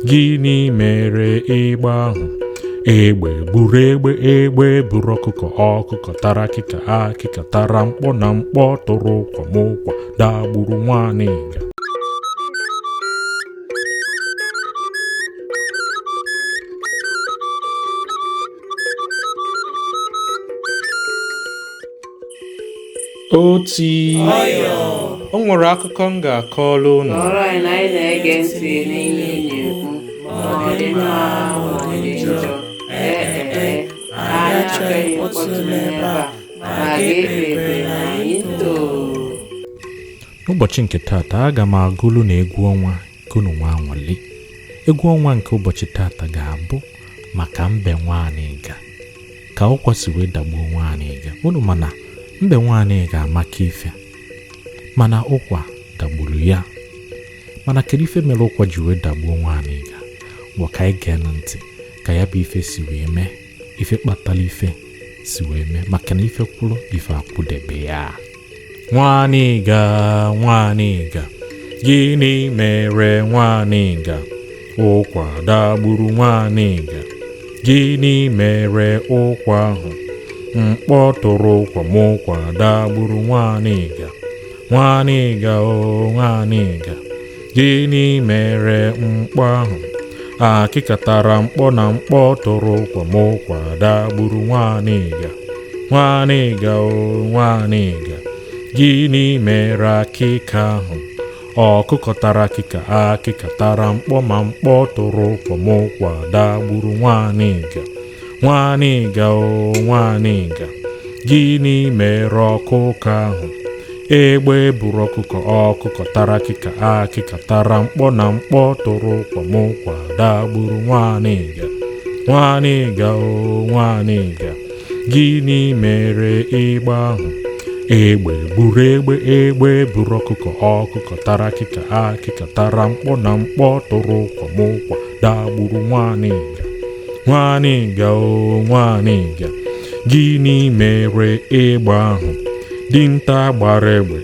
Gịnị mere egbe ahụ? Egbe egbe buru ọkụkọ tara akịka tara mkpọ na mkpọ tụrụ ụkwa ma ụkwa dagburu nwanịga. Oti o nwere akụkọ m ga-akọrọ unu. Ọrụ anyị na anyị na-ege ntị n'ihe ị na-ekwu ma ọ dị mma ma ọ dị njọ. Anyị achọghị mkpọtụ n'ebe a ma ga-ekpe ekpere na anyị too. N'ụbọchị nke taata aga m agụlụ na egwu ọnwa nke unu nwa anwale. Egwu ọnwa nke ụbọchị taata ga-abụ maka mbe nwaanyịga, ka ụkwa si wee dagbuo nwaanyịga. Unu mana mbe nwaanyịga amaka ife, mana ụkwa dagburu ya. Mana kedu ife mere ụkwa ji wee dagbuo nwaanyịga? Bụ ka anyị gee ntị ka ya bụ ife si wee mee, ife kpatara ife si wee mee, maka na ife kwuru ife akwụdebe ya. Nwaanyịga, gịnị mere nwaanyịga? Ụkwa dagburu nwaanyịga. Gịnị mere ụkwa ahụ? Mkpọ tụrụ ụkwa ma ụkwa dagburu nwaanyịga. Nwaanyịga, gịnị mere mkpọ ahụ? Akịka tara mkpọ na mkpọ tụrụ ụkwa ma ụkwa dagburu nwaanyịga. Nwaanyịga, gịnị mere akịka ahụ? Ọkụkọ tara akịka tara mkpọ ma mkpọ tụrụ ụkwa ma ụkwa dagburu nwaanyịga. Nwaanyịga, gịnị mere ọkụkọ ahụ? Egbe buru ọkụkọ tara akịka tara mkpọ na mkpọ tụrụ ụkwa ma ụkwa dagburu nwaanyịga. Nwaanyịga, gịnị mere egbe ahụ? Egbe buru ọkụkọ tara akịka tara mkpọ na mkpọ tụrụ ụkwa ma ụkwa dagburu nwaanyịga. Nwaanyịga, gịnị mere egbe ahụ? Dinta gbara egbe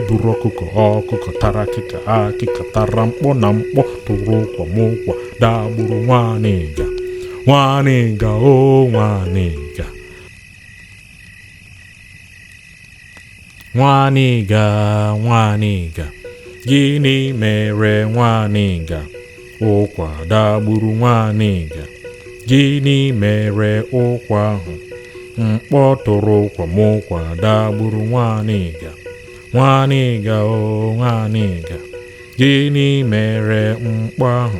buru ọkụkọ tara akịka tara mkpọ na mkpọ tụrụ ụkwa ma ụkwa dagburu nwaanyịga. Nwaanyịga, gịnị mere nwaanyịga? Ụkwa dagburu nwaanyịga. Gịnị mere ụkwa ahụ? Mkpọ tụrụ ụkwa ma ụkwa dagburu nwaanyịga. Nwaanyịga, gịnị mere mkpọ ahụ?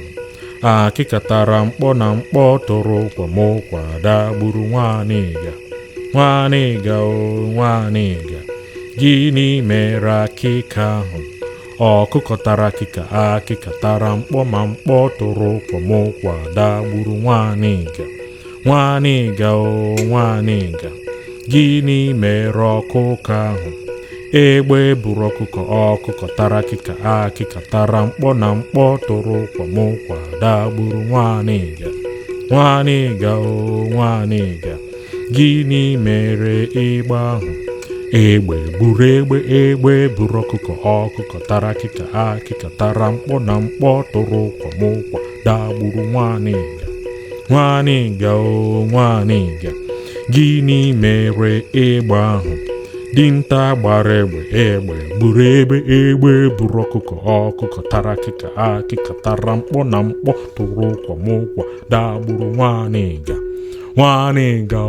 Akịka tara mkpọ na mkpọ tụrụ ụkwa ma ụkwa dagburu nwaanyịga. Nwaanyịga, gịnị mere akịka ahụ? Ọkụkọ tara akịka tara mkpọ ma mkpọ tụrụ ụkwa ma ụkwa dagburu nwaanyịga. Nwaanyịga, gịnị mere ọkụkọ ahụ? Egbe buru ọkụkọ tara akịka tara mkpọ na mkpọ tụrụ ụkwa ma ụkwa dagburu nwaanyịga. Nwaanyịga, gịnị mere egbe ahụ? Egbe buru ọkụkọ tara akịka tara mkpọ na mkpọ tụrụ ụkwa ma ụkwa dagburu nwaanyịga. Nwaanyịga, gịnị mere egbe ahụ? Dinta gbara egbe buru ọkụkọ tara akịka tara mkpọ na mkpọ tụrụ ụkwa ma ụkwa dagburu nwaanyịga. Nwaanyịga,